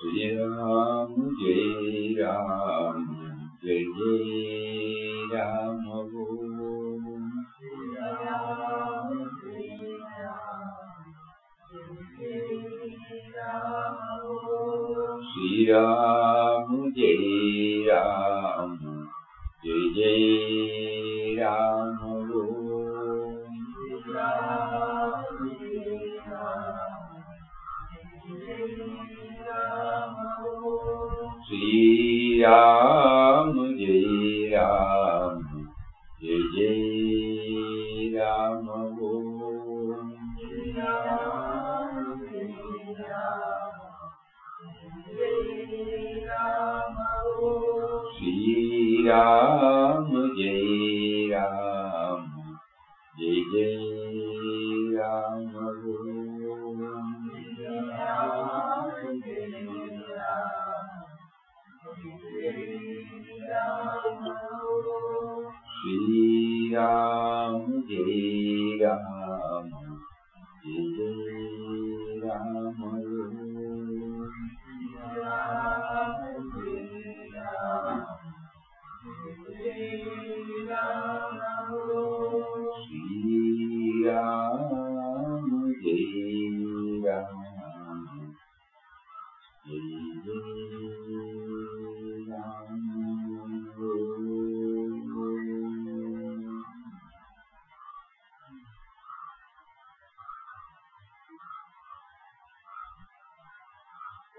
Shri Ram, Jai Ram, Jai Jai Ram, Om Shri Ram, Jai Ram, Shri Ram, Jai Ram, Jai Jai Ram, Shri Ram, Jai Ram, Jai Jai Ram, Shri Ram, Jai Ram, Jai Jai Ram, Shri Ram, Jai Ram, Jai Jai Ram, Shri Ram, Jai Ram, Jai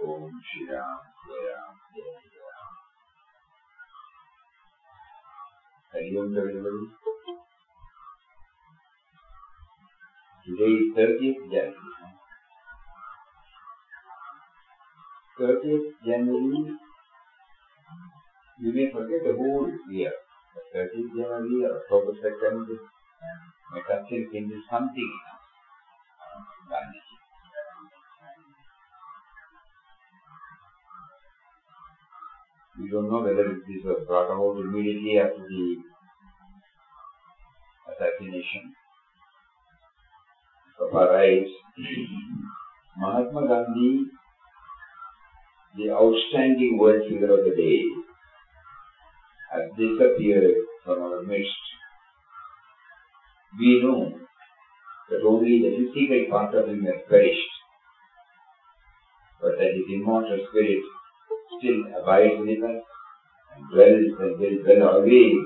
Om Shri Ram, Jai Ram, Jai Ram. Hari Om to everybody. Today is 30th January. 30th January, you may forget the whole year. 30th January, October 2nd, may contain into something vanished. We don't know whether this was brought about immediately after the assassination of our rights. Mahatma Gandhi, the outstanding world figure of the day, has disappeared from our midst. We know that only the physical part of him has perished, but that his immortal spirit still abides with us and dwells and will dwell always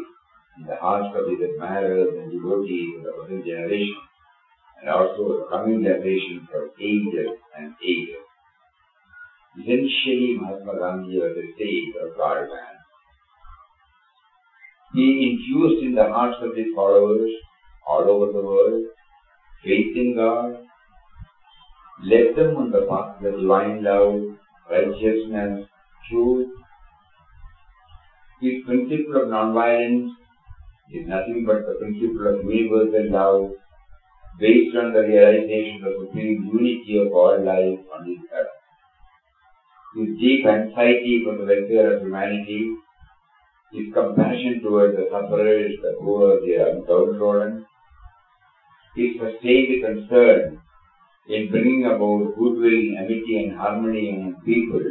in the hearts of his admirers and devotees of the present generation, and also the coming generation for ages and ages. Essentially, Mahatma Gandhi was a sage of God man. He infused in the hearts of his followers all over the world faith in God, led them on the path of divine love, righteousness, truth. His principle of non-violence is nothing but the principle of universal love based on the realization of the supreme unity of all life on this earth. His deep anxiety for the welfare of humanity, his compassion towards the sufferers, the poor, the downtrodden, his sustained concern in bringing about goodwill, amity and harmony among people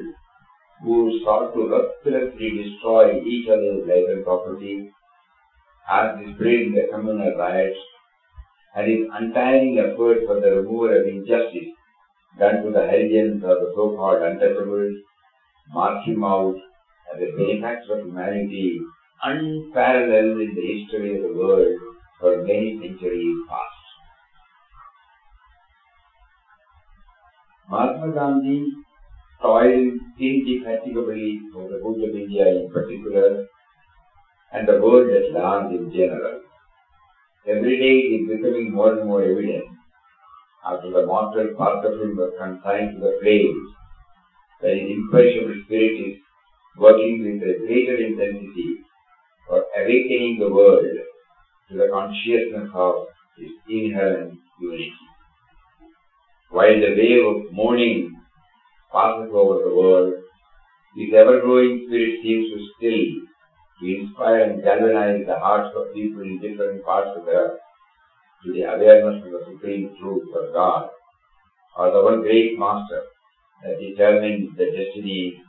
who sought to ruthlessly destroy each other's life and property, as displayed in the communal riots, and his untiring effort for the removal of injustice done to the Harijans or the so-called untouchables, mark him out as a benefactor of humanity unparalleled in the history of the world for many centuries past. Mahatma Gandhi toiled indefatigably for the good of India in particular and the world at large in general. Every day it is becoming more and more evident, after the mortal part of him was consigned to the flames, that his imperishable spirit is working with a greater intensity for awakening the world to the consciousness of his inherent unity. While the wave of mourning passes over the world, his ever-growing spirit seems to still to inspire and galvanize the hearts of people in different parts of the earth to the awareness of the supreme truth of God, or the one great master that determines the destiny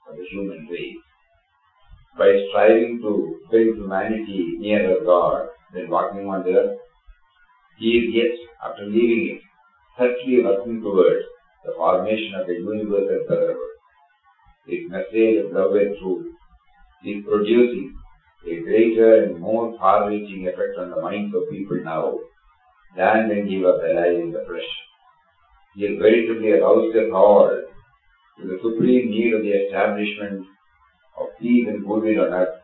of the human race. By striving to bring humanity nearer God than walking on the earth, he is yet, after leaving it, certainly working towards the formation of a universal brotherhood. His message of love and truth is producing a greater and more far-reaching effect on the minds of people now than when he was alive in the flesh. He has veritably aroused us all to the supreme need of the establishment of peace and goodwill on earth,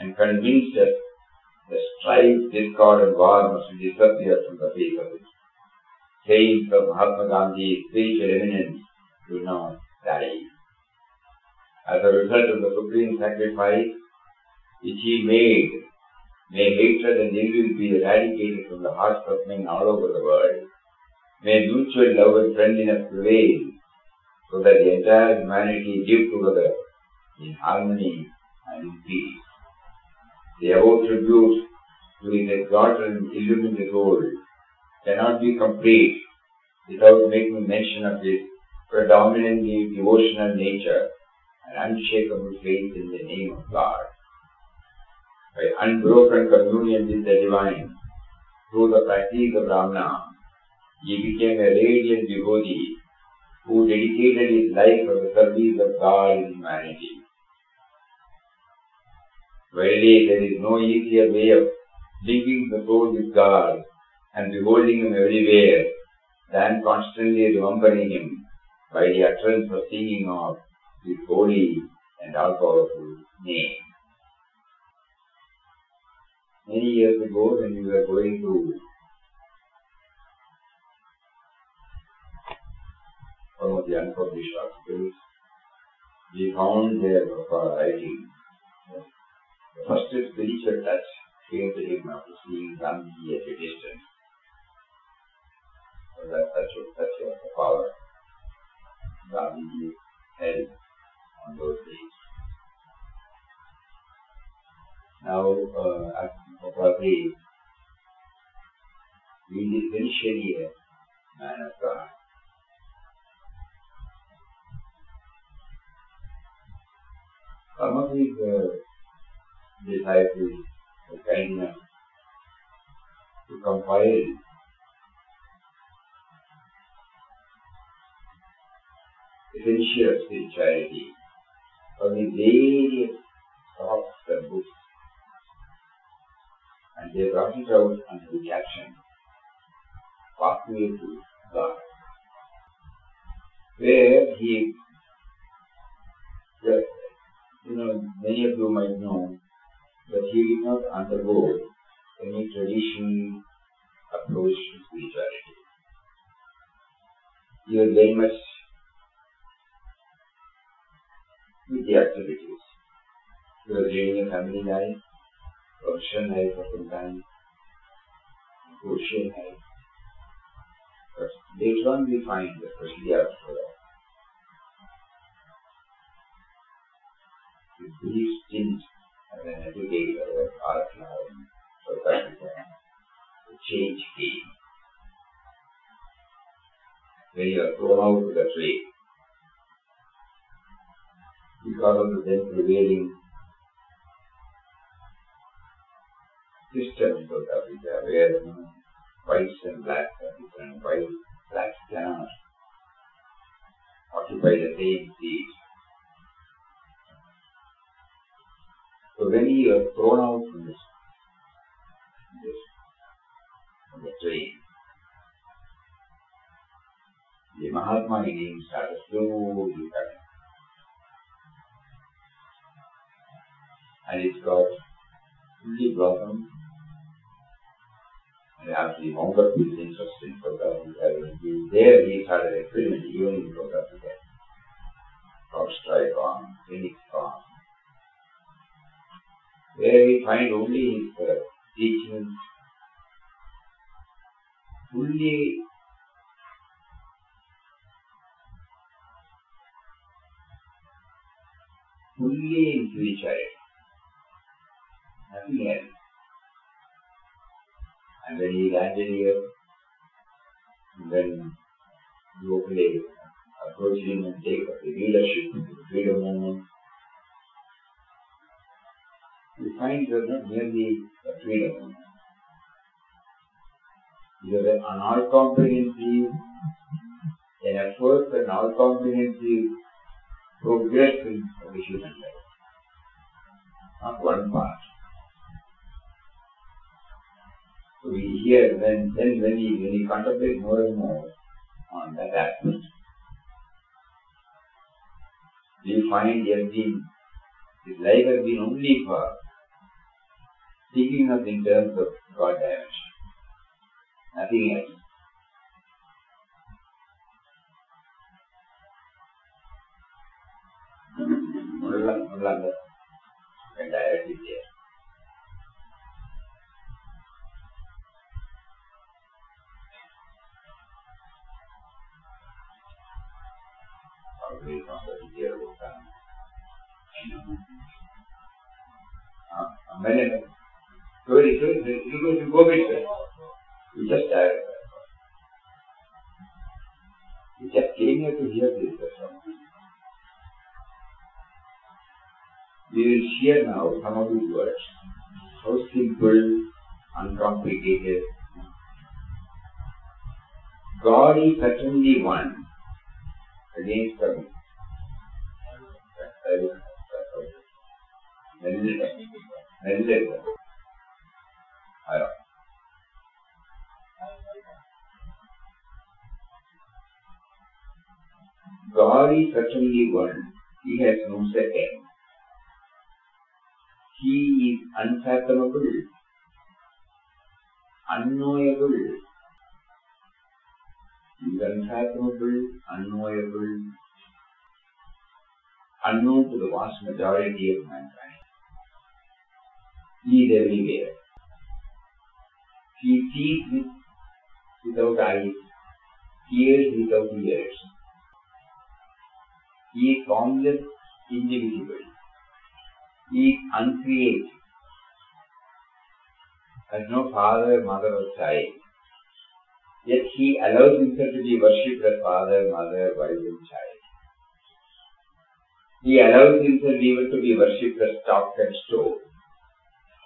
and convinced us that strife, discord and war must disappear from the face of it. Sayings of Mahatma Gandhi's spiritual eminence do not die. As a result of the supreme sacrifice which he made, may hatred and ill will be eradicated from the hearts of men all over the world. May mutual love and friendliness prevail, so that the entire humanity live together in harmony and in peace. The above tribute to his exalted and illuminated soul cannot be complete without making mention of his predominantly devotional nature and unshakable faith in the name of God. By unbroken communion with the divine, through the practice of Ramana, he became a radiant devotee who dedicated his life for the service of God and humanity. Verily, there is no easier way of linking the soul with God and beholding Him everywhere than constantly remembering Him by the utterance of singing of His holy and all-powerful name. Many years ago, when we were going through some of the unpublished articles, we found their writing. The first spiritual touch came to him after seeing Gandhi at a distance. So that touch was the power Gandhi held on those days. Now, probably, he is essentially a man of God. Some of his disciples were kind enough to compile essential spirituality from the various talks and books, and they brought it out under the caption Pathway to God, where he, many of you might know that he did not undergo any traditional approach to spirituality. He was very much with the activities. He was leading a family life, professional life for some time, social life. But later on we find, especially after his brief stint as an educator at Artla in South Africa, the change came. When you are thrown out to the trade, because of the then prevailing system in South Africa, where whites and blacks are different, blacks cannot occupy the same seat. So when he was thrown out from the train, the Mahatma in him started slowly coming. And it got fully blossomed. And after he wound up his interest in South Africa, there he started experimenting even in South Africa. Cross-strike on, Phoenix on, where we find only his teachings fully in spirituality, nothing else. And when he landed here, then he opened approach him and take up the leadership in the freedom movement, we find that not merely a freedom movement. It is an all-comprehensive, an effort, an all-comprehensive progression of the human life, not one part. So we hear, when we contemplate more and more on that aspect, we find his life has been only for thinking of in terms of God dimension, nothing else. Mullah and directly there. Always on the dear book. Sorry, you go with me. We just came here to hear this. We will hear now some of these words. So simple, uncomplicated. God is certainly one against the God is certainly one. He has no second. He is unfathomable, unknowable. He is unfathomable, unknowable, unknown to the vast majority of mankind. He is everywhere. He sees without eyes, hears without ears. He is formless, indivisible. He is uncreated, has no father, mother or child. Yet he allows himself to be worshipped as father, mother, wife and child. He allows himself even to be worshipped as stock and stone,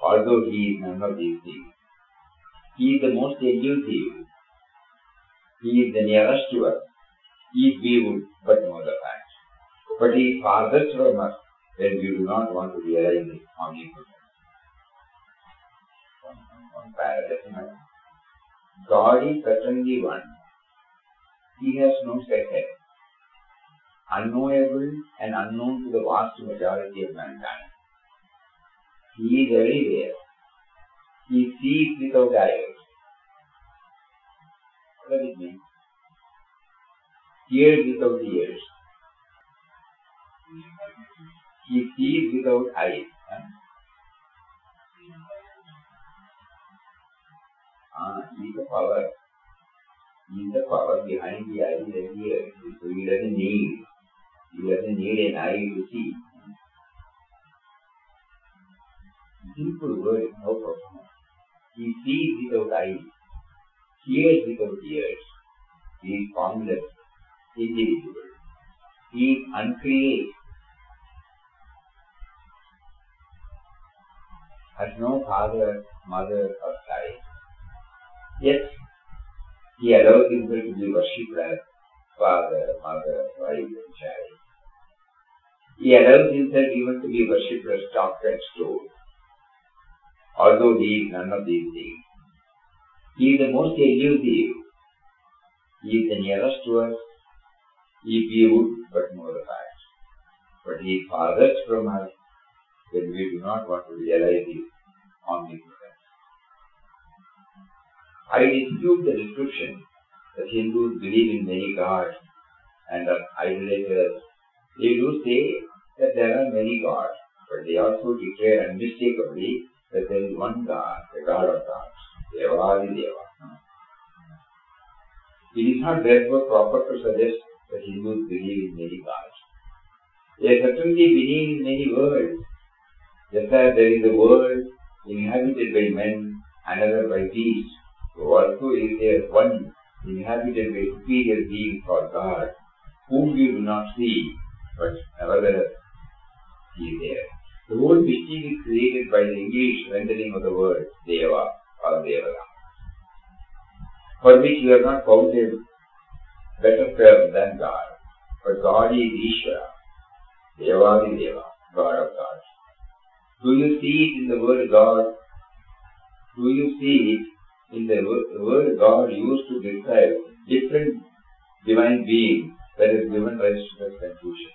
although he is none of these things. He is the most elusive. He is the nearest to us, if we would but know the fact. But he is farthest from us when we do not want to realize his omnipotence. One paradox. God is certainly one. He has no second. Unknowable and unknown to the vast majority of mankind. He is everywhere. He sees without eyes. What does it mean? Hears without ears. He sees without eyes. He is the power. He is the power behind the eyes and ears. So he doesn't need an eye to see. Simple word, no problem. He sees without eyes, hears without ears. He is formless, indivisible. He is uncreated, has no father, mother or child. Yet, he allows himself to be worshipped as father, mother, wife and child. He allows himself even to be worshipped as stock and stone, although he is none of these things. He is the most elusive. He is the nearest to us, if we would but know the facts. But he is farthest from us when we do not want to realize his omnipotence. I dispute the description that Hindus believe in many gods and are idolaters. They do say that there are many gods, but they also declare unmistakably that there is one God, the God of gods, Devadi Deva. It is not therefore proper to suggest that Hindus believe in many gods. They certainly believe in many worlds, just as there is a world inhabited by men, another by beasts, so also is there one inhabited by superior beings called God, whom you do not see, but nevertheless He is there. The whole mystery is created by the English rendering of the word Deva or Devata, for which you have not found a better term than God. But God is Ishvara, Devadi Deva, God of gods. Do you see it in the word God? Do you see it in the word God used to describe different divine beings that has given rise to that confusion?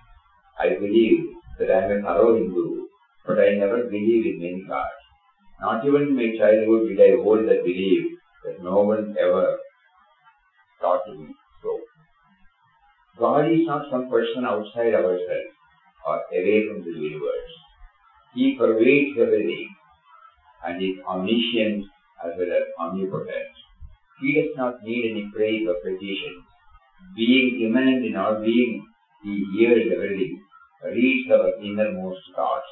I believe that I am a thorough Hindu, but I never believe in many gods. Not even in my childhood did I hold that belief that no one ever taught me so. God is not some person outside ourselves or away from the universe. He pervades everything and is omniscient as well as omnipotent. He does not need any praise or petition. Being immanent in our being, He hears everything, reads our innermost thoughts.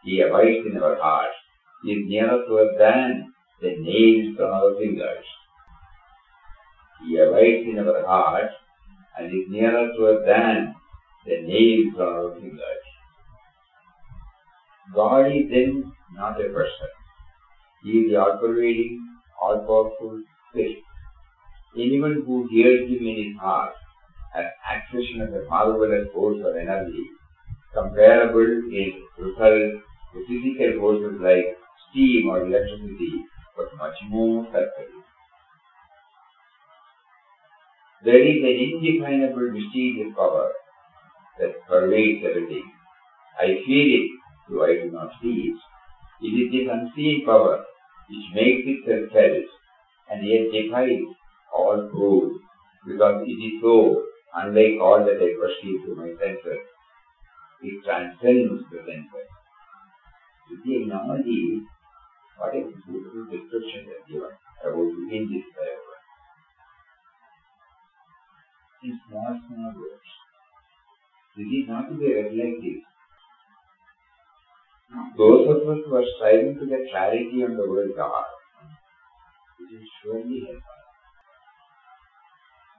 He abides in our hearts. He is nearer to us than the nails on our fingers. He abides in our hearts and is nearer to us than the nails on our fingers. God is then not a person. He is the all-pervading, all-powerful Spirit. Anyone who hears Him in his heart has accession of a marvelous force or energy, comparable in result to physical forces like steam or electricity, but much more subtle. There is an indefinable mysterious power that pervades everything. I feel it, though I do not see it. It is this unseen power which makes itself felt and yet defies all proof, because it is so unlike all that I perceive through my senses. It transcends the senses. With the analogy, what a beautiful description is given about within this paragraph. In small words. This is not to be read like this. Those of us who are striving to get clarity on the word God, it will surely help us.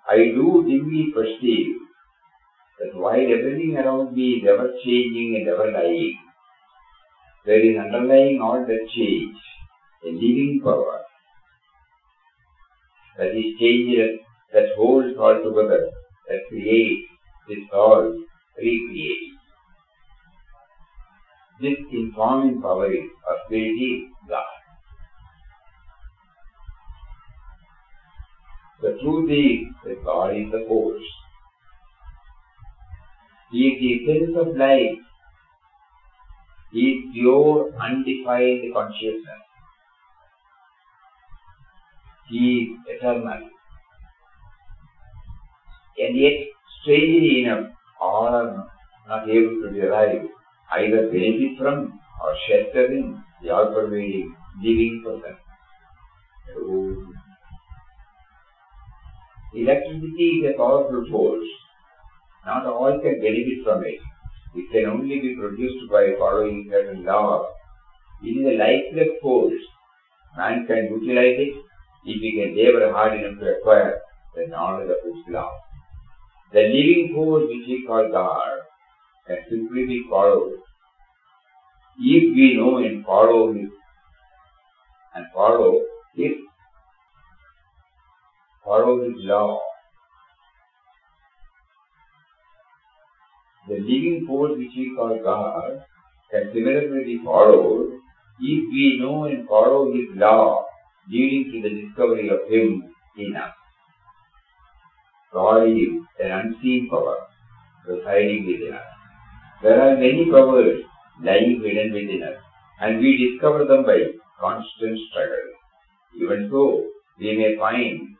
I do dimly perceive that while everything around me is ever changing and ever lying, there is underlying all that change a living power that is changeless, that holds all together, that creates, dissolves, recreates. This informing power is, or spirit is, God. The truth is that God is the force. He is the essence of life. He is pure, undefiled consciousness. He is eternal. And yet, strangely enough, all are not able to derive either benefit from or shelter in the all-pervading living person. Electricity is a powerful force. Not all can benefit from it. It can only be produced by following certain laws. It is a lifeless force. Man can utilize it if he can labor hard enough to acquire the knowledge of its law. The living force which we call God can simply be followed if we know and follow His law. The living force which we call God can similarly be followed if we know and follow His law, leading to the discovery of Him in us. God is an unseen power residing within us. There are many powers lying hidden within us, and we discover them by constant struggle. Even so, we may find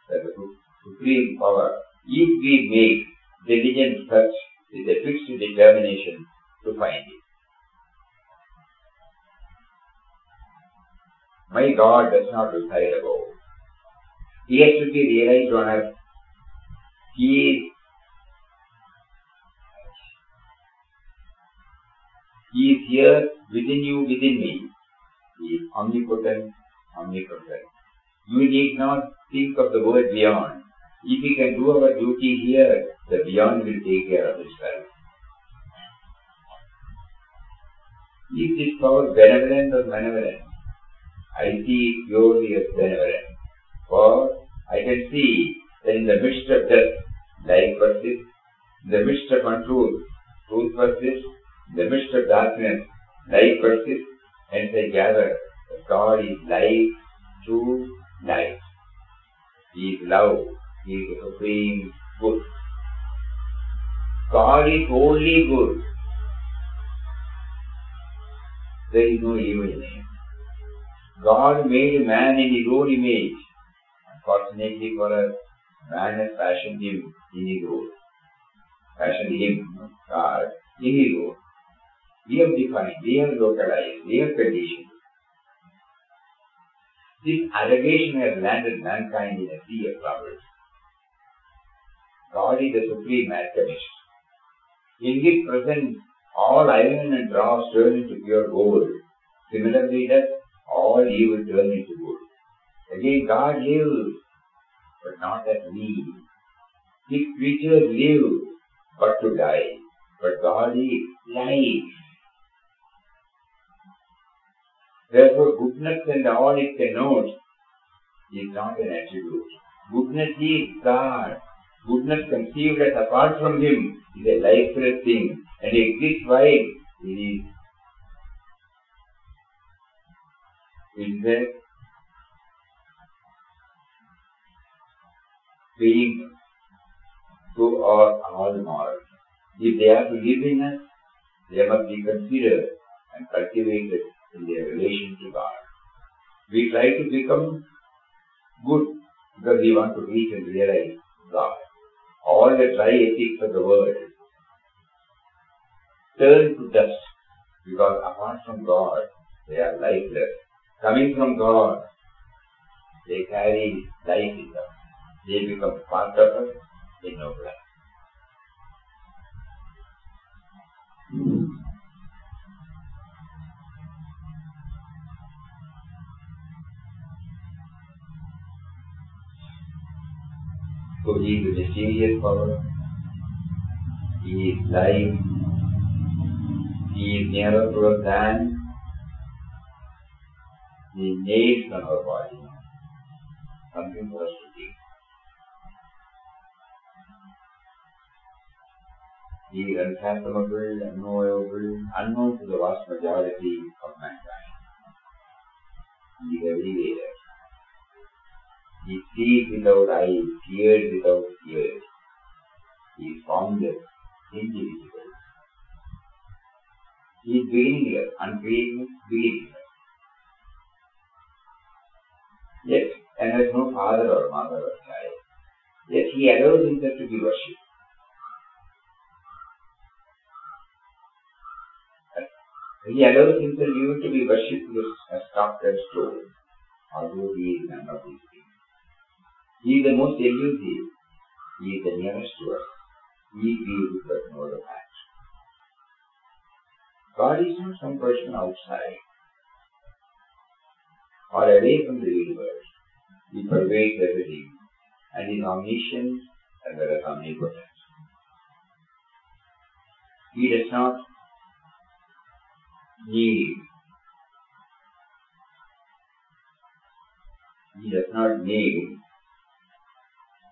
that the supreme power, if we make diligent search with a fixed determination to find it. My God does not reside above. He has to be realized on earth. He is here within you, within me. He is omnipotent, omnipresent. You need not think of the word beyond. If we can do our duty here, the beyond will take care of itself. Is this power benevolent or malevolent? I see it purely as benevolent. For I can see that in the midst of death, life persists. In the midst of untruth, truth persists. In the midst of darkness, light persists. Hence I gather that God is light, true light. He is love. He is the supreme good. God is only good. There is no evil in him. God made man in his own image. Unfortunately for us, man has fashioned him in his own. Fashioned him, God, in his own. We have defined, we have localized, we have conditioned. This allegation has landed mankind in a sea of troubles. God is the supreme alchemist. In his presence, all iron and dross turn into pure gold. Similarly, that all evil turn into good. Again, God lives, but not as we. His creatures live, but to die. But God is life. Therefore, goodness and all it connotes is not an attribute. Goodness is God. Goodness conceived as apart from Him is a lifeless thing and exists while it is in the being who are all moral. If they are to live in us, they must be considered and cultivated in their relation to God. We try to become good because we want to reach and realize God. All the dry ethics of the world turn to dust because apart from God, they are lifeless. Coming from God, they carry life in them. They become part of us in no life. So He is a mysterious power. He is life. He is nearer to us than the nails on our body. Something for us to take. He is unfathomable, unknowable, unknown to the vast majority of mankind. He is everywhere. He sees without eyes, hears without ears. He is formless, indivisible. He is beginningless, uncreated, beginningless. Yet, and has no father or mother or child. Yet He allows Himself to be worshipped. He allows Himself even to be worshipped with a stock and stone, although He is none of these things. He is the most elusive. He is the nearest to us. We feel but know the fact. God is not some person outside or away from the universe. He pervades everything and is omniscient as well as omnipotent. He does not need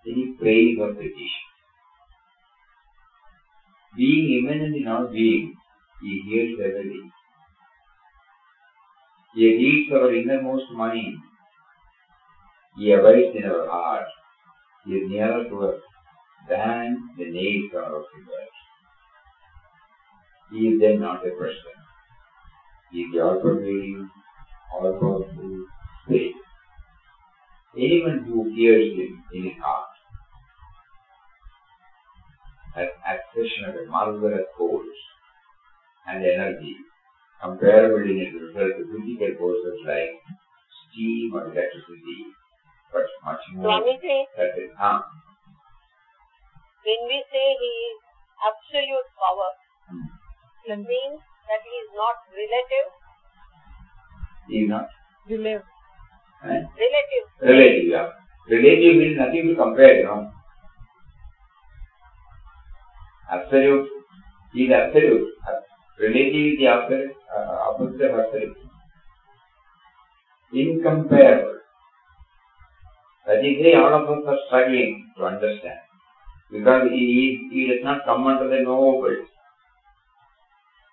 any praise or petition. Being immanent in our being, He hears everything. He reads our innermost mind. He abides in our heart. He is nearer to us than the nails on our fingers. He is then not a person. He is the all-pervading, all-powerful Spirit. Anyone who hears Him in his heart has accession of a marvelous force and energy comparable in its result to physical forces like steam or electricity, but much more certain. When we say He is absolute power, it means that He is not relative. He is not? Relative. Relative, yeah. Relative means nothing to compare, Absolute is absolute. Relative is the opposite of absolute. Incomparable. That is why all of us are struggling to understand. Because he does not come under the knowable.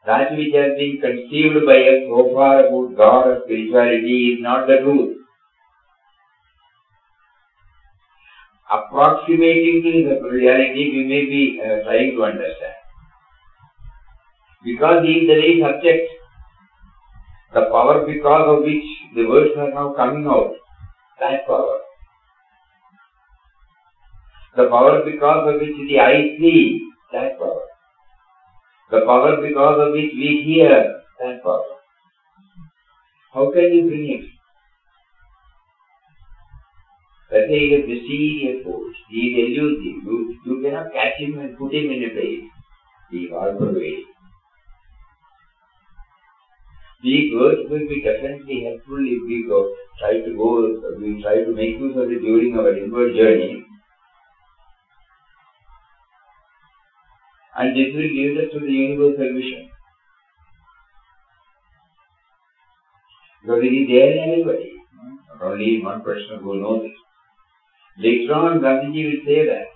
That which has been conceived by us so far about God or spirituality is not the truth. Approximating to the reality we may be trying to understand. Because he is the very subject, the power because of which the words are now coming out, that power. The power because of which the eye see, that power. The power because of which we hear, that power. How can you bring it? That is a mysterious force. He is elusive. You cannot catch him and put him in a place. He is all pervading. These words will be definitely helpful if we try to make use of it during our inward journey. And this will lead us to the universal vision. Because it is there in everybody. Not only in one person who knows it. Later on, Gandhiji will say that.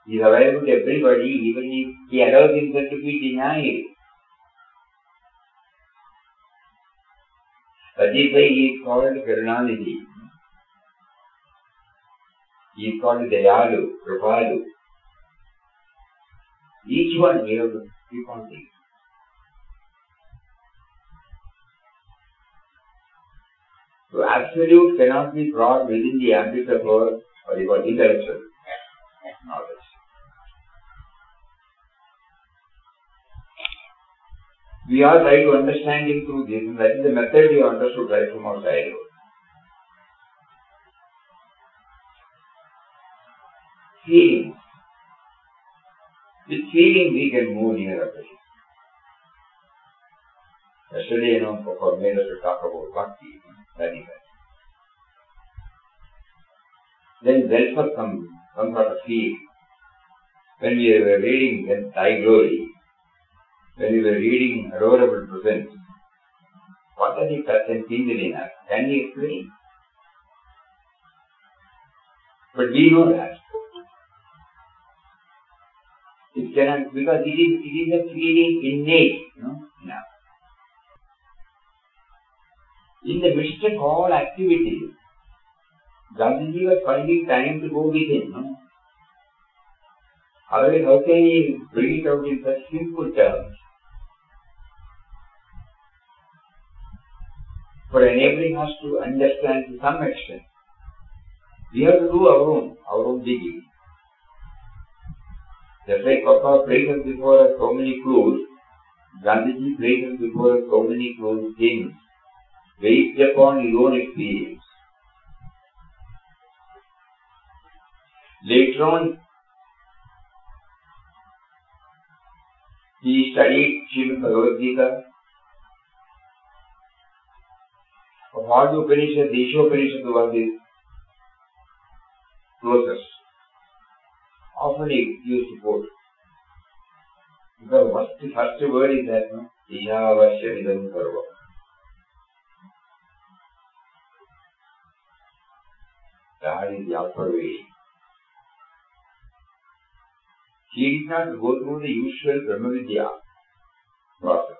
He is available to everybody, even if he allows himself to be denied. That is why he is called Karunanidhi. He is called Dayalu, Kripalu. Each one we have to keep on thinking. So absolute cannot be brought within the ambit of our intellectual knowledge. We are trying to understand him through this, and that is the method we have understood right from our childhood. Feelings. With feeling we can move near a place. Yesterday, for made us to talk about bhakti, that is that. Then therefore some sort of feeling. When we were reading Thy Glory, when we were reading Adorable Presence, what does it touch and kindle in us? Can we explain? But we know that. It cannot, because it is a feeling innate, now. In the midst of all activities, Gandhiji was finding time to go within, Otherwise, how can he bring it out in such simple terms? For enabling us to understand to some extent. We have to do our own digging. Just like Papa places before us so many clues, Gandhiji places before us so many clues, things, based upon his own experience. Later on, he studied Srimad Bhagavad Gita. Of all the Upanishads, the Ishopanishad was his closest. Often he used to quote. The first word is that, Ishavasya Idam Sarvam. God is the all-pervading. He did not go through the usual Brahmavidya process.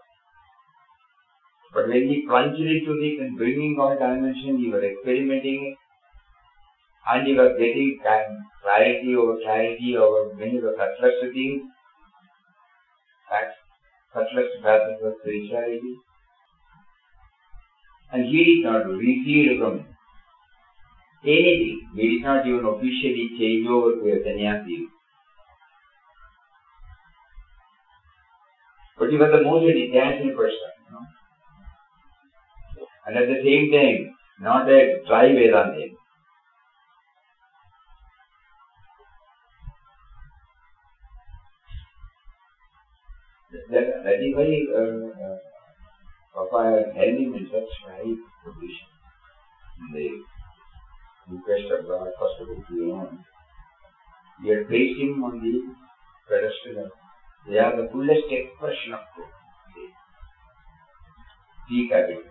But when he plunged into this and bringing all dimensions, he was experimenting it, and he was getting clarity over many of the subtlest things, subtlest facets of spirituality. And he did not recede from anything. He did not even officially change over to a sannyasi. But he was the most detached person, And at the same time, not a dry Vedanta. That is why Papa held him in such high position. In the request of God, first of all, he had placed him on the pedestrian. They are the fullest expression of truth. Peak habit.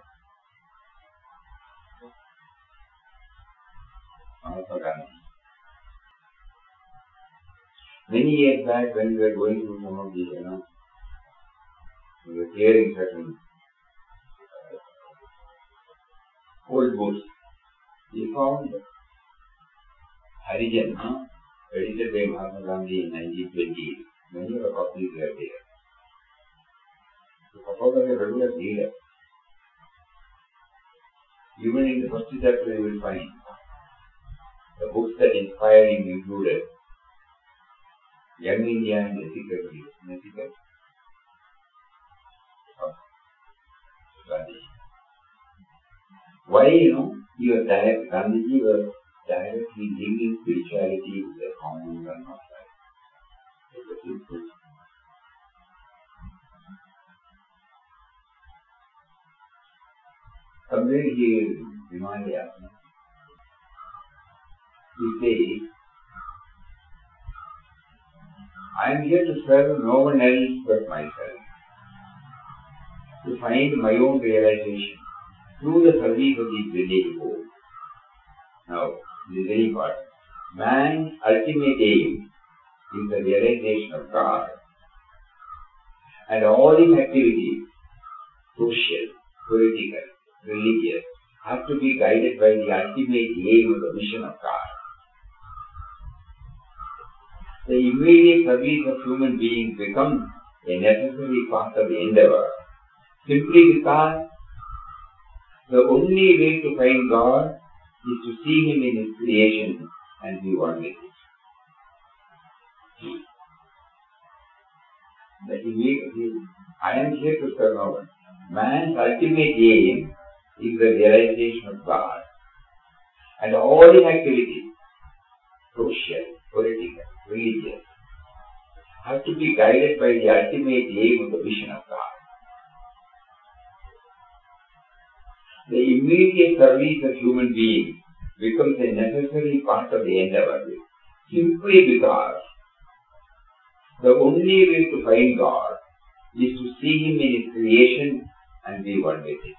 Many years back, when we were going through some of these, we were clearing certain old books, we found Harijan, edited by Mahatma Gandhi in 1920. Many of the copies were there. The Papa was a regular reader. Even in the first chapter, you will find the books that inspired him included Young India and Ethical Freedom. Gandhi. Why, he was Gandhiji was directly linking spirituality with the common run of life. Somewhere here in Himalaya, he says, I am here to serve no one else but myself, to find my own realization through the service of these village folk. Now, this is very important. Man's ultimate aim is the realization of God, and all his activities, social, political, religious, have to be guided by the ultimate aim of the mission of God. The immediate service of human beings becomes a necessary part of the endeavor, simply because the only way to find God is to see Him in His creation and be one with it. I am here to serve no one. Man's ultimate aim is the realization of God, and all his activities, social, political, religious, have to be guided by the ultimate aim of the vision of God. The immediate service of human beings becomes a necessary part of the endeavor, simply because the only way to find God is to see Him in His creation and be one with it.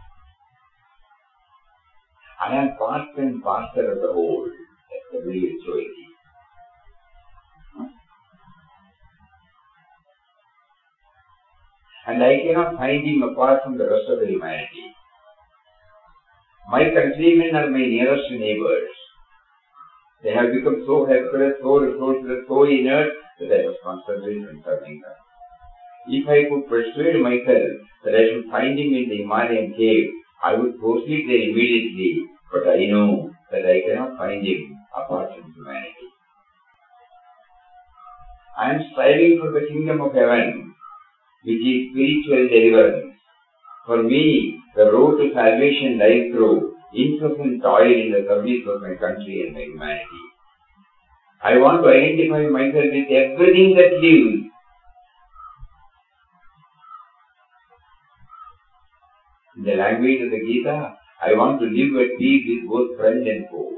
I am part and parcel of the whole, as the WHO is. And I cannot find Him apart from the rest of the humanity. My countrymen are my nearest neighbors. They have become so helpless, so resourceless, so inert that I must concentrate on serving them. If I could persuade myself that I should find Him in the Himalayan cave, I would proceed there immediately, but I know that I cannot find Him apart from humanity. I am striving for the kingdom of heaven, which is spiritual deliverance. For me, the road to salvation lies through incessant toil in the service of my country and my humanity. I want to identify myself with everything that lives. In the language of the Gita, I want to live at peace with both friend and foe.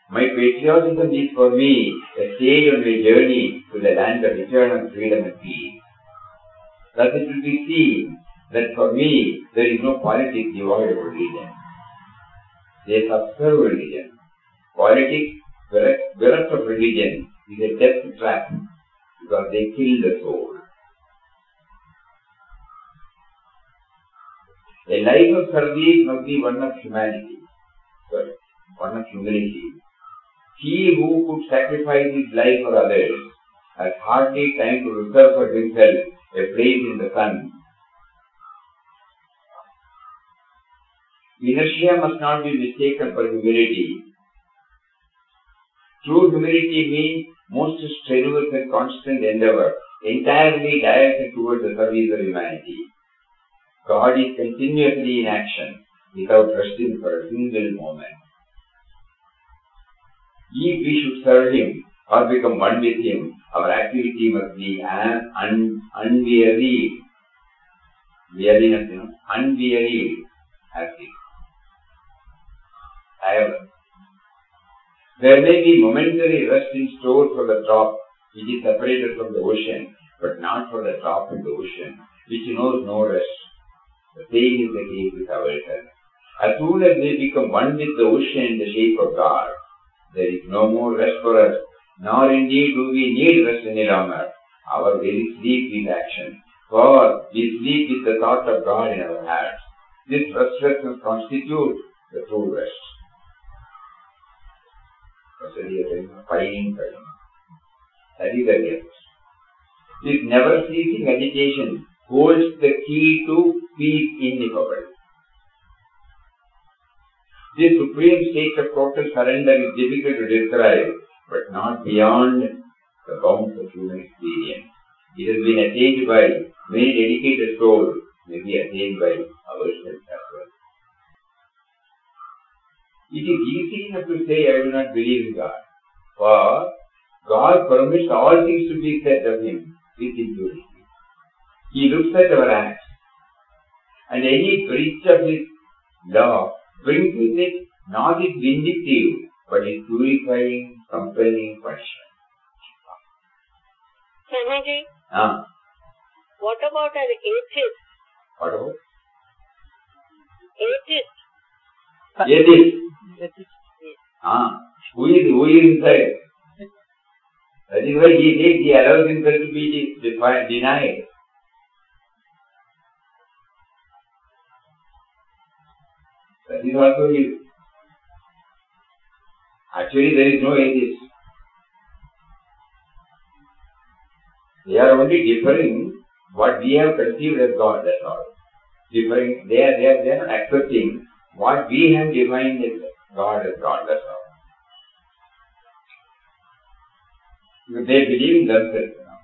My patriotism is for me a stage on my journey to the land of eternal freedom and peace. Thus it will be seen that for me there is no politics devoid of religion. They subserve religion. Politics, bereft of religion, is a death trap because they kill the soul. A life of service must be one of humility. He who could sacrifice his life for others has hardly time to reserve for himself a place in the sun. Inertia must not be mistaken for humility. True humility means most strenuous and constant endeavor, entirely directed towards the service of humanity. God is continuously in action without resting for a single moment. If we should serve Him or become one with Him, our activity must be unwearied. Weariness, unwearied activity. However, there may be momentary rest in store for the It is separated from the ocean, but not for the drop in the ocean, which knows no rest. The same is the case with ourselves. As soon as we become one with the ocean in the shape of God, there is no more rest for us, nor indeed do we need rest any longer. Our very sleep is action, for we sleep with the thought of God in our hearts. This restlessness constitutes the true rest. That is the gift. This never-ceasing agitation holds the key to peace ineffable. This supreme state of total surrender is difficult to describe, but not beyond the bounds of human experience. It has been attained by many dedicated souls, may be attained by ourselves as well. It is easy enough to say, I do not believe in God, for God permits all things to be said of Him with impunity. He looks at our acts, and any breach of His law brings with it not His vindictive, but His purifying, compelling punishment. Swamiji, what about an atheist? What about? Atheist. Atheist. Who is inside? That is why he allows himself to be denied. That is also his. Actually, there is no atheist. They are only differing what we have conceived as God, that's all. Differing, they are not accepting what we have defined as God, that's all. Because they believe in themselves now.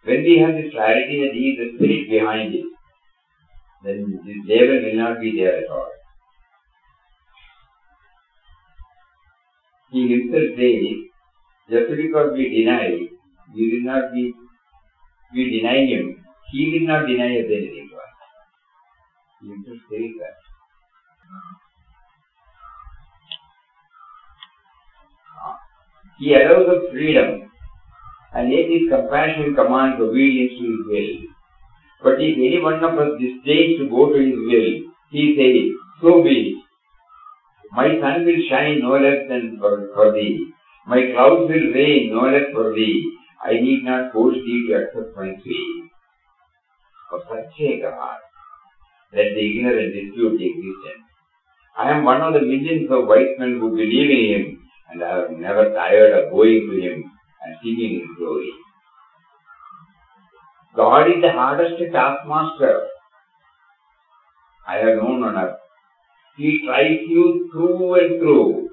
When we have this clarity that He is the Spirit behind it, then this devil will not be there at all. He himself says, just because we deny, we deny Him, He will not deny us anything to us. He himself says that. He allows us freedom, and yet His compassion commands obedience to His will. But if any one of us disdains to go to His will, He says, so be it. My sun will shine no less than for thee. My clouds will rain no less for thee. I need not force thee to accept my faith. For such a God, let the ignorant dispute the existence. I am one of the millions of wise men who believe in Him, and I have never tired of going to Him and singing His glory. God is the hardest taskmaster I have known on earth. He tries you through and through.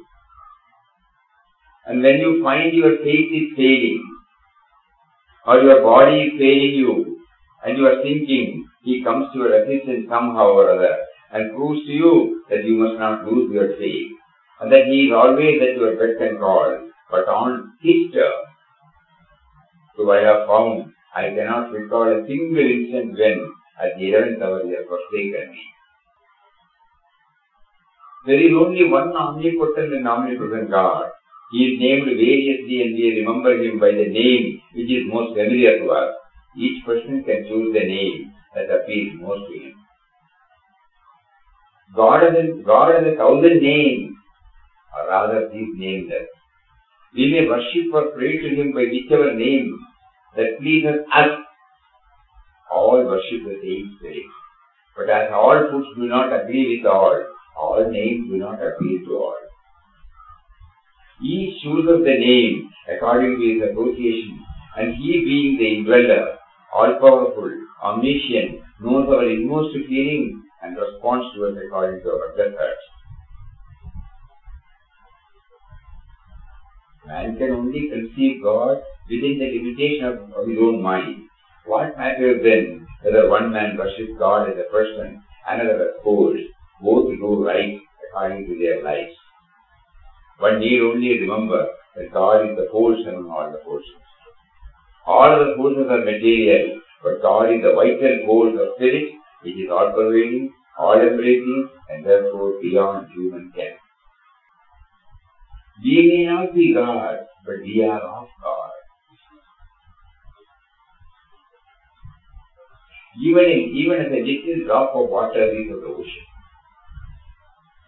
And when you find your faith is failing, or your body is failing you, and you are sinking, He comes to your assistance somehow or other, and proves to you that you must not lose your faith, and that He is always at your beck and call, but on His terms. So I have found, I cannot recall a single instant when, at the 11th hour, He has forsaken me. There is only one omnipotent and omnipresent God. He is named variously, and we remember Him by the name which is most familiar to us. Each person can choose the name that appeals most to him. God has 1,000 names, or rather He is nameless. We may worship or pray to Him by whichever name that pleases us. All worship the same Spirit. But as all foods do not agree with all names do not appeal to all. Each chooses the name according to his association, and He, being the indweller, all-powerful, omniscient, knows our inmost feelings and responds to us according to our desires. Man can only conceive God within the limitation of his own mind. What matters then whether one man worships God as a person, another as force? Both do right according to their lives. One need only remember that God is the force among all the forces. All other forces are material, but God is the vital force of spirit, which is all-pervading, all-embracing, and therefore beyond human ken. We may not be God, but we are of God. Even as a little drop of water is of the ocean.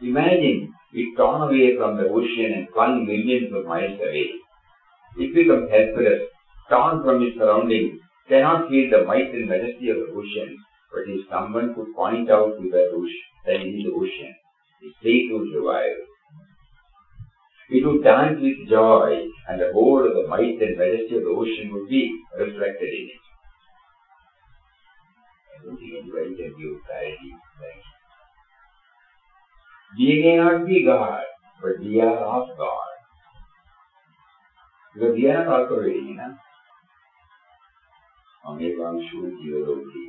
Imagine it torn away from the ocean and flung millions of miles away. It becomes helpless, torn from its surroundings, cannot feel the might and majesty of the ocean. But if someone could point out to the ocean, that is the ocean, its fate would revive. It would dance with joy, and the whole of the might and majesty of the ocean would be reflected in it. I don't think anybody can give clarity like that. We may not be God, but we are of God. Because we are not also reading, na? Amevangshu Jivarogi.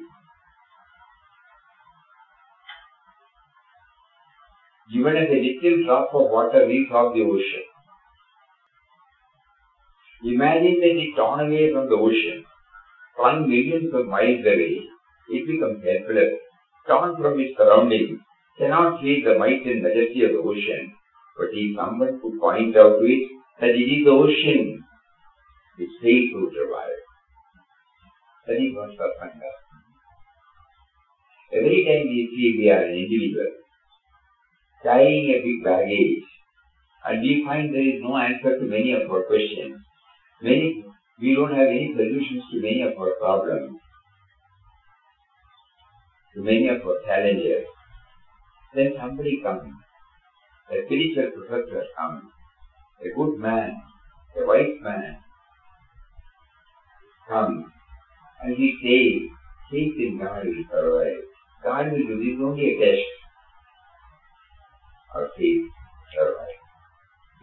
Even as a little drop of water is of the ocean. Imagine that it torn away from the ocean, flung millions of miles away, it becomes helpless, torn from its surroundings, cannot feel the might and majesty of the ocean. But if someone could point out to it that it is the ocean, its fate would revive. That is what Satsanga. Every time we feel we are an individual, carrying a big baggage, and we find there is no answer to many of our questions, we don't have any solutions to many of our problems, to many of our challenges, then somebody comes, a spiritual professor comes, a good man, a wise man comes, and he says, faith in God will survive. God will do this, only a test. Our faith survive.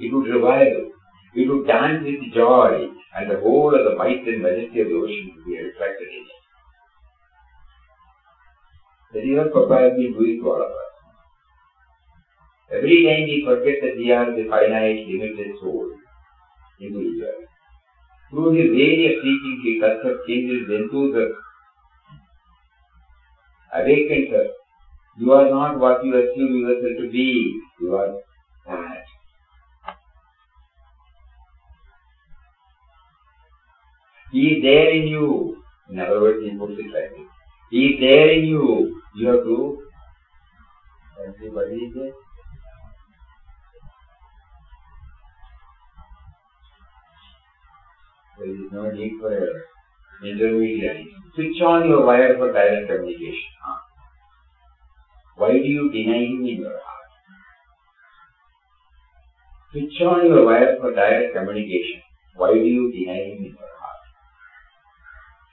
It would revive. It would dance with joy, and the whole of the might and majesty of the ocean would be reflected in it. That is what Papa has been doing to all of us. Every time we forget that we are the finite, limited soul, individual. Through his various teachings, he cuts us, changes, enthuses, awakens us. You are not what you assume yourself to be. You are that. He is there in you. In other words, he puts it like this. He is there in you. You have to. Everybody is there. There is no need for intermediary. Switch on your wire for direct communication. Why do you deny him in your heart? Switch on your wire for direct communication. Why do you deny him in your heart?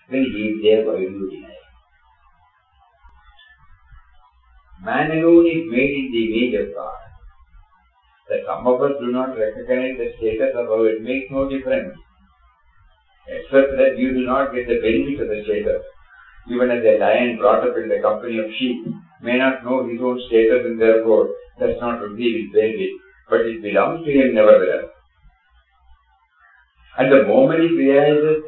When he is there, why do you deny him? Man alone is made in the image of God. That some of us do not recognize the status of our, it makes no difference. Except that you do not get the benefit of the status. Even as a lion brought up in the company of sheep may not know his own status and therefore does not receive his benefit, but it belongs to him nevertheless. And the moment he realizes,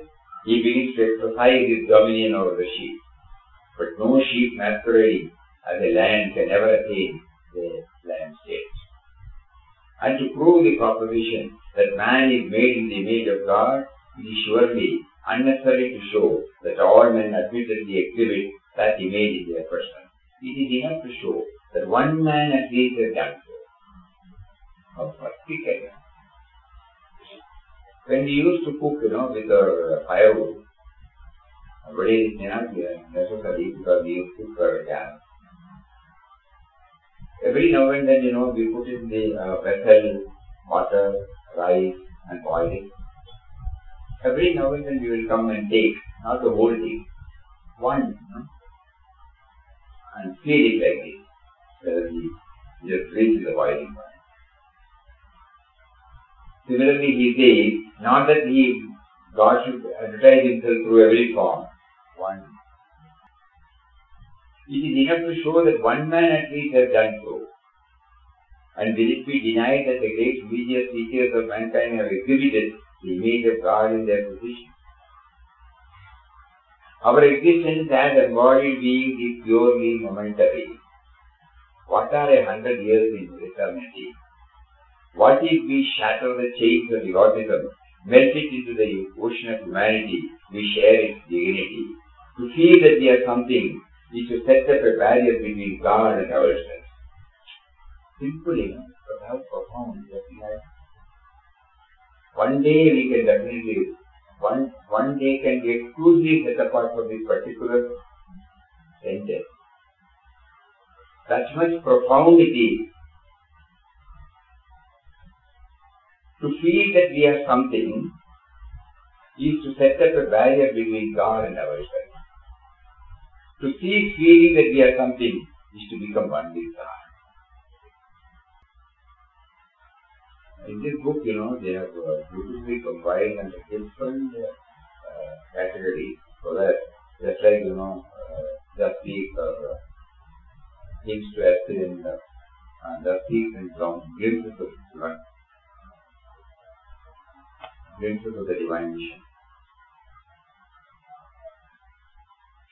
he begins to exercise his dominion over the sheep. But no sheep masquerading as a lion can ever attain the lion state. And to prove the proposition that man is made in the image of God, it is surely unnecessary to show that all men admittedly exhibit that image in their person. It is enough to show that one man at least has done so. Of course, when we used to cook, with our firewood, nowadays it may not be necessary because we used to cook our gas. Every now and then, we put in the vessel, water, rice and boil it. Every now and then we will come and take, not the whole thing, one, and feed it like this, whether we just reach the boiling point. Similarly, he says, not that God should advertise himself through every form, one. It is enough to show that one man at least has done so. And will it be denied that the great religious teachers of mankind have exhibited the image of God in their position? Our existence as embodied beings is purely momentary. What are 100 years in eternity? What if we shatter the chains of egotism, melt it into the ocean of humanity, we share its dignity? To feel that we are something is to set up a barrier between God and ourselves. Simple enough, but how profound that we have. One day we can definitely, one day can be exclusively set apart for this particular sentence. Such much profound it is. To feel that we are something is to set up a barrier between God and ourselves. To cease feeling that we are something is to become one with God. In this book, they have beautifully combined under different categories, so that just like, the peak seems to appear in the peak and some glimpses of the divine mission.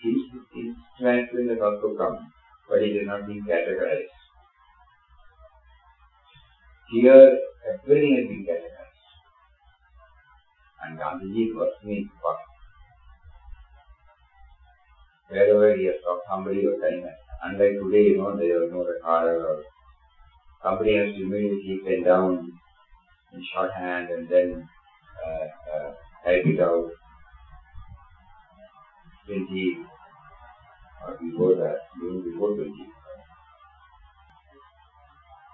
These transcendence has also come, but it is not being categorized. Here, everything has been categorized. And Gandhiji is working in part. Wherever he has stopped somebody or time, unlike today, there is no recorder or somebody has to immediately pen down in shorthand and then type it out. 20 or before that, even before 20.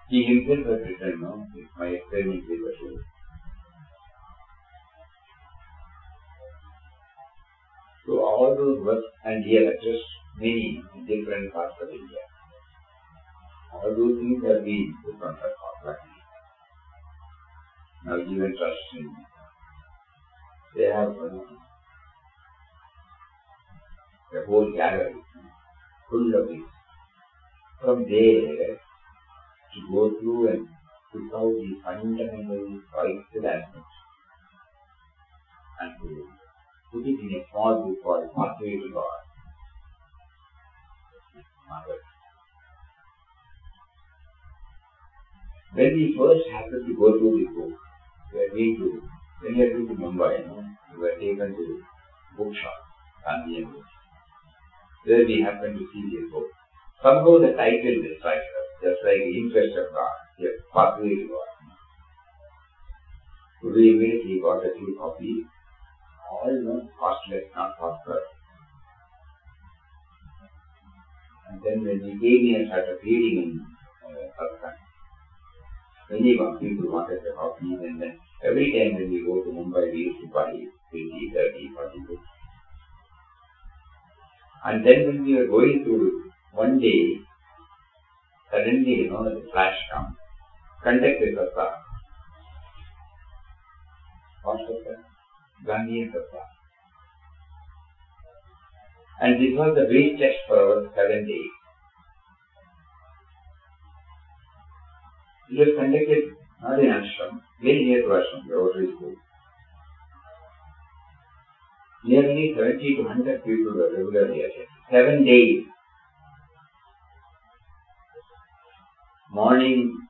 He himself has written, it's my experiment with the truth. So all those works, and he has addressed many different parts of India. All those things have been put on record. Now even Trust in, they have the whole gallery full of it. From there, to go through and pick out the fundamental vital aspects and to put it in a small book called Pathway to God. When we first happened to go through this book, when we had been to Mumbai, we were taken to bookshop, Gandhian book. There we happened to see this book. Somehow the title describes us, just like the interest of God, the pathway to God. So we immediately got a few copies, all costless, not costly. And then when we came here and started reading in Satsang, many people wanted the copies, and then every time when we go to Mumbai, we used to buy 20, 30, 40 books. And then when we were going through, one day, suddenly, the flash comes. Conducted Satsang. What Satsang? Gandhian Satsang. And this was the base text for our 7 days. It was conducted not in ashram, very near to ashram, the Rotary School. Nearly 70 to 100 people were regularly attending. 7 days. Morning,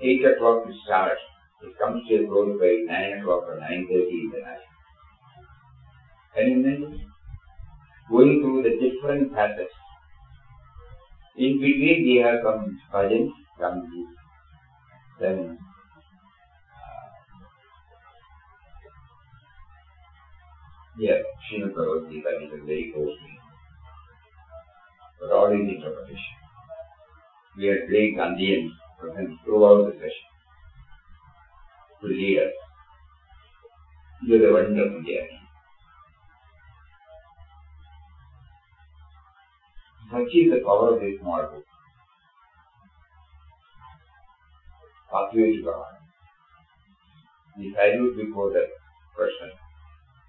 8 o'clock to start. It comes to a close by 9 o'clock or 9:30 in the night. Can you imagine? Going through the different facets. In between we have some bhajans, then Srimad Bhagavad Gita is very close to me. But all is interpretation. We had great Gandhians present throughout the session to lead us. It was a wonderful journey. Such is the power of this small book. Pathway to God. We salute before that person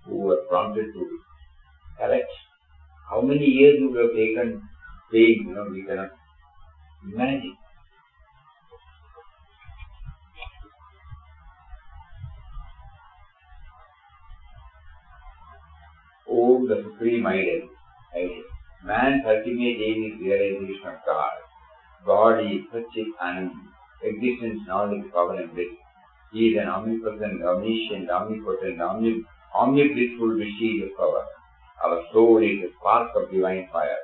who was prompted to collect. How many years you would have taken pain, we cannot imagine. Oh, the supreme ideal. Man's ultimate aim is realization of God. God is Satchit Anand. existence, knowledge, power and bliss. He is an omnipresent, omniscient, omnipotent, omniblissful vestige of power. Our soul is a spark of divine fire,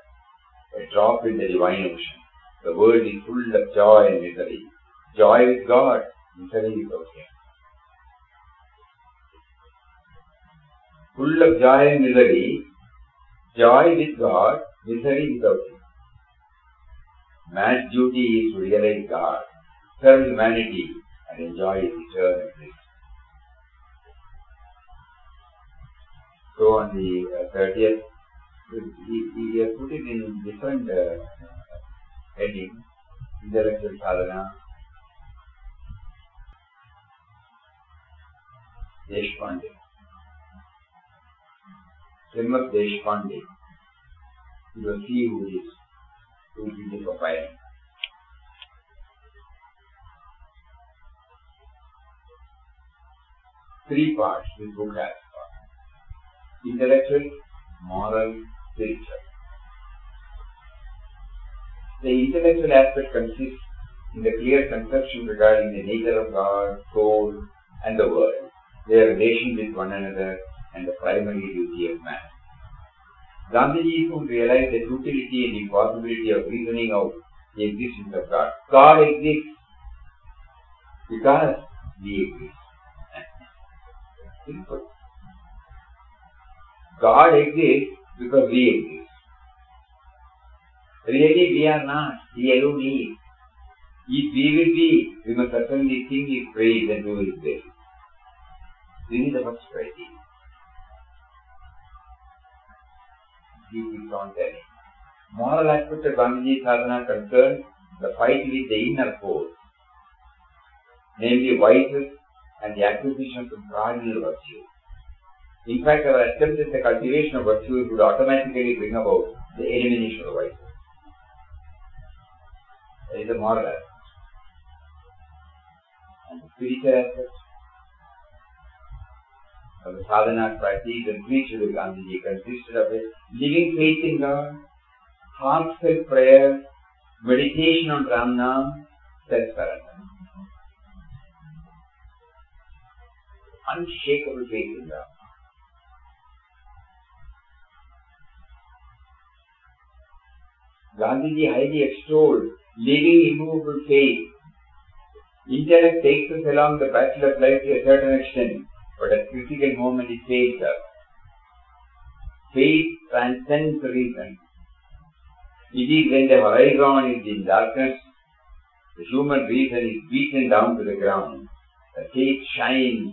a drop in the divine ocean. The world is full of joy and misery. Joy with God, misery without Him. Full of joy and misery, joy with God, misery without Him. Man's duty is to realize God, serve humanity, and enjoy His eternal bliss. So on the 30th, he has put it in different headings: intellectual sadhana, Deshpande, Srimad Deshpande. You will see who is the papaya. 3 parts this book has: intellectual, moral, spiritual. The intellectual aspect consists in the clear conception regarding the nature of God, soul, and the world, their relation with one another, and the primary duty of man. Gandhiji soon realized the futility and impossibility of reasoning out the existence of God. God exists because we exist. Simple. God exists because we exist. Really, we are not. He alone is. If we will be, we must certainly sing His praise and do His will. This is the first criteria. He keeps on telling. Moral aspect of Gandhiji sadhana concerns the fight with the inner force, namely vices and the acquisition of cardinal virtue. In fact, our attempt at the cultivation of virtues would automatically bring about the elimination of vices. That is the moral aspect. And the spiritual aspect of the sadhana practice and preached with Gandhiji consisted of a living faith in God, heartfelt prayer, meditation on Ram Nam, self-surrender. Unshakable faith in God. Gandhiji highly extolled living immovable faith. Intellect takes us along the battle of life to a certain extent, but at critical moment it fails us. Faith transcends reason. It is when the horizon is in darkness, the human reason is beaten down to the ground, the faith shines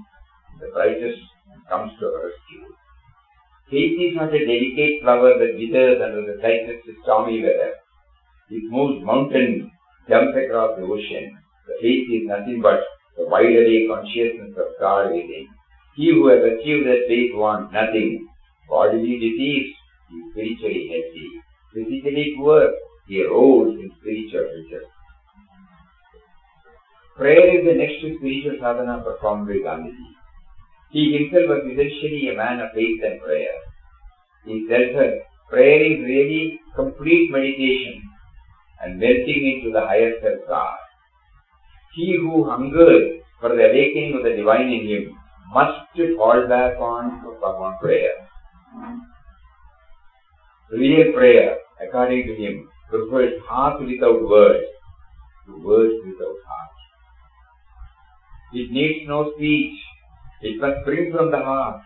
the brightest and comes to our rescue. Faith is not a delicate flower that withers under the tightest stormy weather. It moves mountains, jumps across the ocean. The faith is nothing but the wide-awake consciousness of God within. He who has achieved that faith wants nothing. Bodily disease, he is spiritually healthy. Physically poor, he rose in spiritual riches. Prayer is the next spiritual sadhana performed by Gandhiji. He himself was essentially a man of faith and prayer. He tells us prayer is really complete meditation and melting into the higher self God. He who hungers for the awakening of the divine in him must fall back on prayer. Real prayer, according to him, prefers heart without words to words without heart. It needs no speech. It must spring from the heart.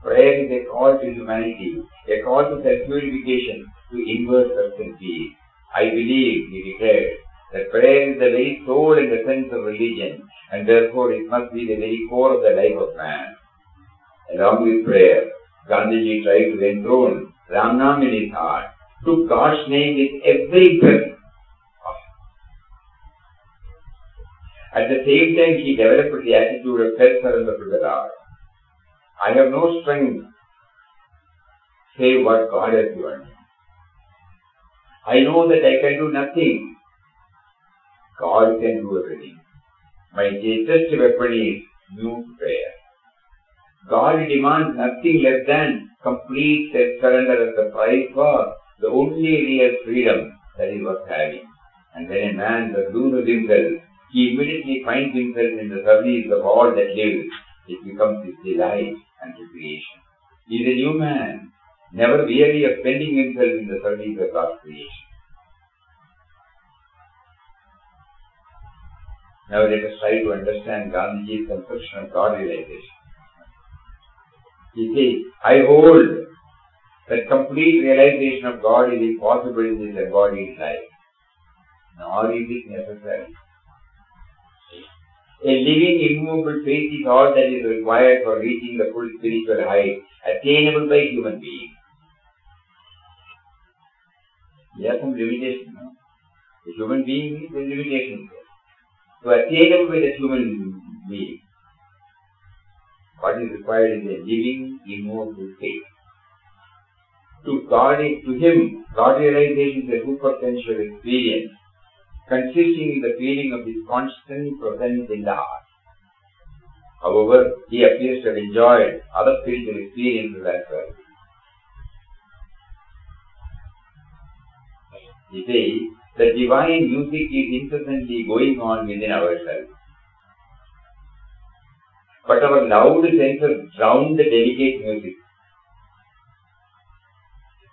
Prayer is a call to humanity, a call to self-purification, to inward search and peace. I believe, he declared, that prayer is the very soul and essence of religion, and therefore it must be the very core of the life of man. Along with prayer, Gandhiji tried to enthrone Ram Nam in his heart, took God's name with every breath. At the same time, he developed the attitude of self-surrender to the Lord. I have no strength save what God has given me. I know that I can do nothing. God can do everything. My greatest weapon is new prayer. God demands nothing less than complete self-surrender as the price for the only real freedom that is worth having. And when a man does lose himself, he immediately finds himself in the service of all that lives. It becomes his delight and recreation. He is a new man, never weary of spending himself in the service of God's creation. Now let us try to understand Gandhiji's conception of God realization. He says, I hold that complete realization of God is impossible in this embodied life, nor is it necessary. A living, immovable faith is all that is required for reaching the full spiritual height attainable by human beings. There are some limitations. No? The human being is a limitation. So attainable by the human being, what is required is a living, immovable faith. To him, God realization is a supersensual experience consisting in the feeling of his constant presence in the heart. However, he appears to have enjoyed other spiritual experiences as well. He says, the divine music is incessantly going on within ourselves. But our loud senses drown the delicate music,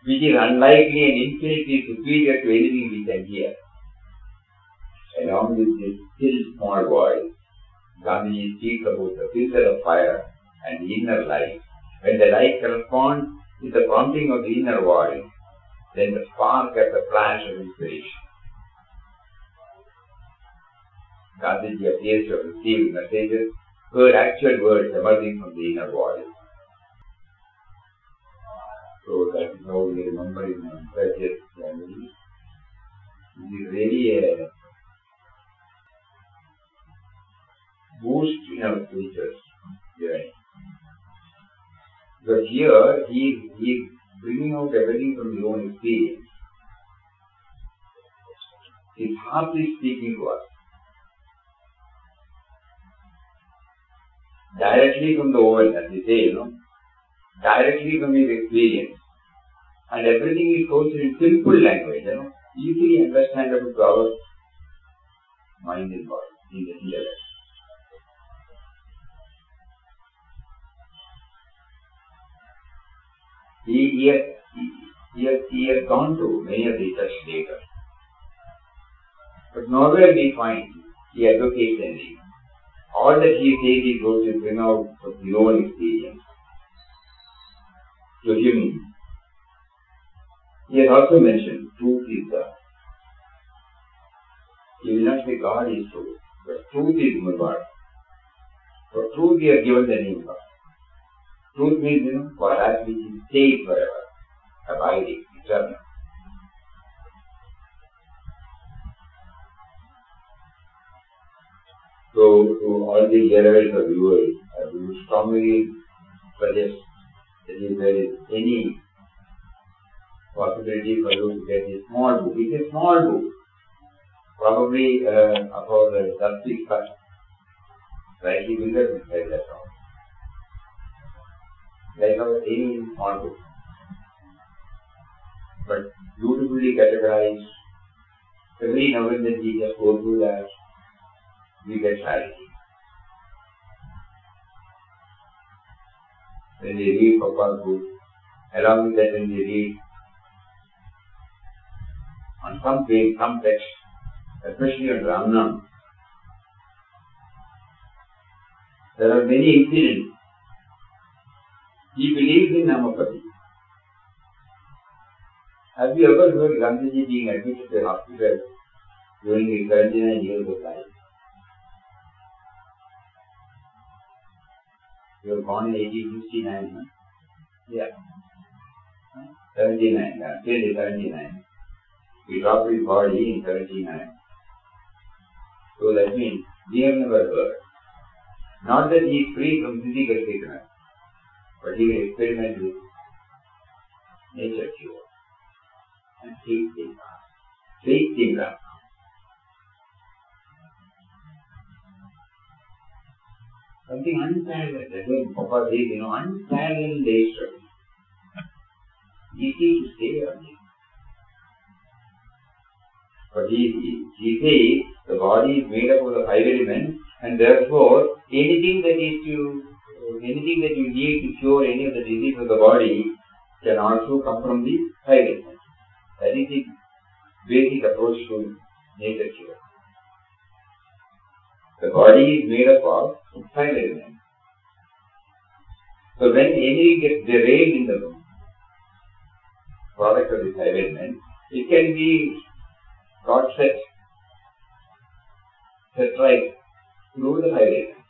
which is unlikely and infinitely superior to anything we can hear. Along with this still small voice, Gandhiji speaks about the filter of fire and the inner light. When the light corresponds with the prompting of the inner voice, then the spark has a flash of inspiration. Gandhiji appears to have received messages, heard actual words emerging from the inner voice. So that is how we remember in 30th January. It is really a boost in our spiritual journey. Because here he is bringing out everything from his own experience. His heart is speaking to us. Directly from the oven, as we say, directly from his experience. And everything is told in simple language, easily understandable to our mind and body, in the intellect. He has gone to many of the church leaders. But nowhere we find he advocates anything. All that he says is going to bring out from his own experience. To him, he has also mentioned truth is God. He will not say God is truth, but truth is God. For truth he has given the name God. Truth means, for that which is stayed forever, abiding, eternal. So, to all the hearers or viewers, I would strongly suggest that if there is any possibility for you to get a small book, it's a small book, probably about the dusty cut, slightly bigger inside that round. Like any small book, but beautifully categorized. Every now and then we just go through that, we get clarity. When we read Papa's book, along with that when we read on some page, some text, especially on Ramnam, there are many incidents. He believes in Namapati. Have you ever heard Gandhiji being admitted to a hospital during his 79 years of life? He was born in 1869, huh? Yeah. 79, till 79. He dropped his body in 79. So that means we have never heard. Not that he is free from physical sickness, but he will experiment with nature cure and faith in God. Something unparalleled. That's what Papa says, unparalleled day struggle. Easy to say on it. But he says The body is made up of the five elements, and therefore anything that you need to cure any of the disease of the body can also come from the five elements. That is the basic approach to nature cure. The body is made up of five elements. So when anything gets derailed in the product of the five elements, it can be got set right through the five elements.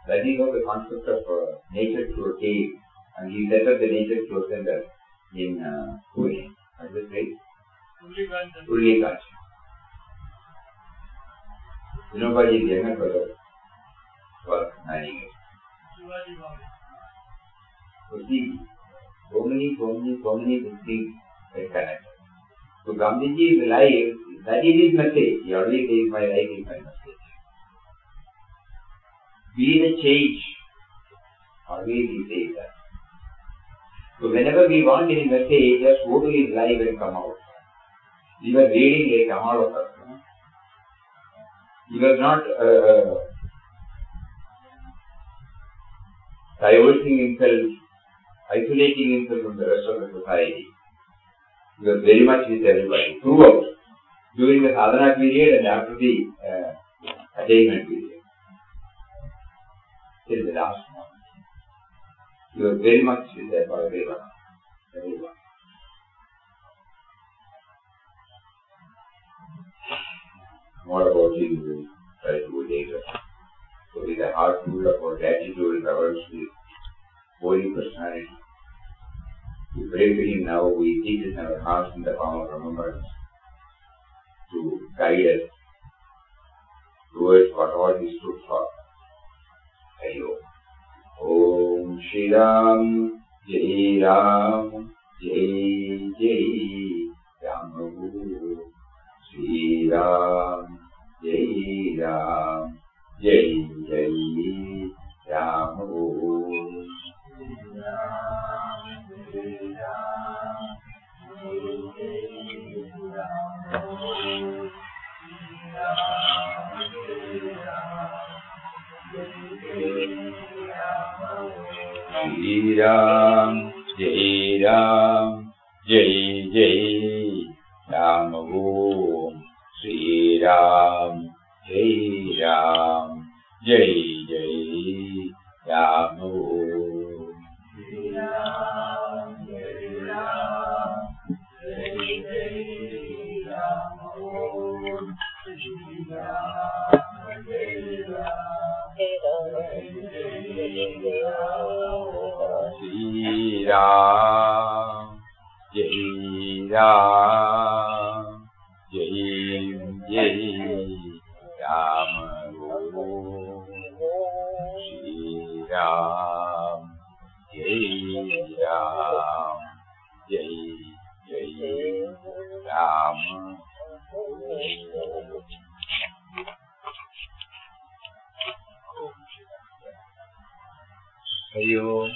That is how the concept of nature cure came, and he set up the nature cure center in Pune. What is the place? Ulliganj. Vinobaji's younger brother was managing it. So see, so many things that connect. So Gandhiji's life, that is his message. He always says, my life is my message. Be the change. Always he says that. So whenever we want any message, just go to his life and come out. We were reading like Amalokar. He was not diverting himself, isolating himself from the rest of the society. He was very much with everybody, throughout, during the sadhana period and after the attainment period, till the last moment. He was very much with everyone. More about him we will try to do later. So with a heart full of gratitude and reverence to his holy personality, we pray to him now. We keep it in our hearts in the form of remembrance to guide us towards what all he stood for. Om Shri Ram, Jai Ram, Jai Jai Ram Guru. Shri Ram, Jai Ram, Jai Jai Ram Guru. Shri Ram, Jai Ram, Jai Jai Ram Om. Shri Ram, Jai Ram, Jai Jai Ram Om. Shri Ram, Jai Ram, Jai Jai Ram Om. Shri Ram, Jai Ram, Jai Ram, Jai Jai Ram Guru. Shri Ram, Jai Ram, Jai Jai Ram Guru. Hari Om.